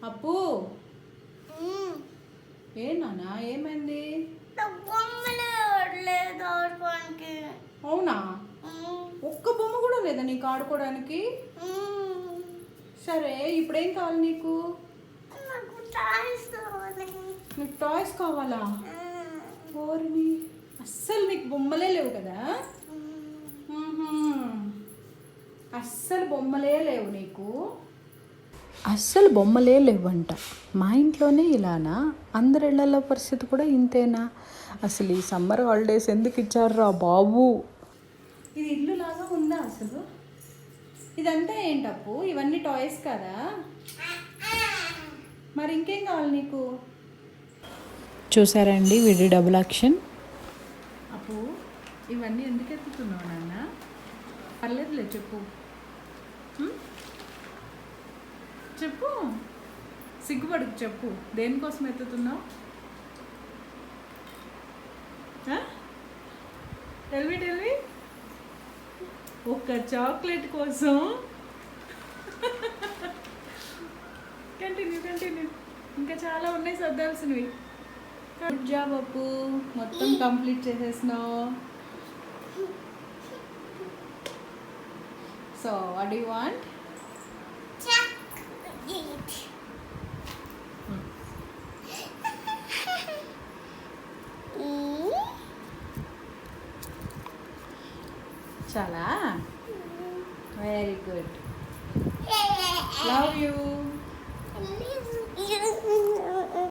అప్పు ఏ నాన్న ఏమైంది? అవునా? ఒక్క బొమ్మ కూడా లేదా నీకు ఆడుకోవడానికి? సరే ఇప్పుడేం కావాలి నీకు? నీకు టాయ్స్ కావాలా? ఓరిని అస్సలు నీకు బొమ్మలే లేవు కదా? అస్సలు బొమ్మలే లేవు నీకు? అస్సలు బొమ్మలే లేవంట. మా ఇంట్లోనే ఇలానా? అందరి ఇళ్లలో పరిస్థితి కూడా ఇంతేనా? అసలు ఈ సమ్మర్ హాలిడేస్ ఎందుకు ఇచ్చారురా బాబు? ఇది ఇల్లు లాగా ఉందా అసలు? ఇదంతా ఏంటప్పు? ఇవన్నీ టాయ్స్ కదా? మరి ఇంకేం కావాలి నీకు? చూసారండి వీడి డబుల్ యాక్షన్. అప్పు ఇవన్నీ ఎందుకు ఎత్తుతున్నావు నాన్న? పర్లేదులే చెప్పు. చెప్పు, సిగ్గుపడుకు చెప్పు. దేనికోసం ఎత్తుతున్నావు? టెల్వి ఒక్క చాక్లెట్ కోసం. కంటిన్యూ ఇంకా చాలా ఉన్నాయి సర్దాల్సినవి. గుడ్ జాబ్ అప్పు, మొత్తం కంప్లీట్ చేసేసినావు. So what do you want? చాలా వెరీ గుడ్. Love you.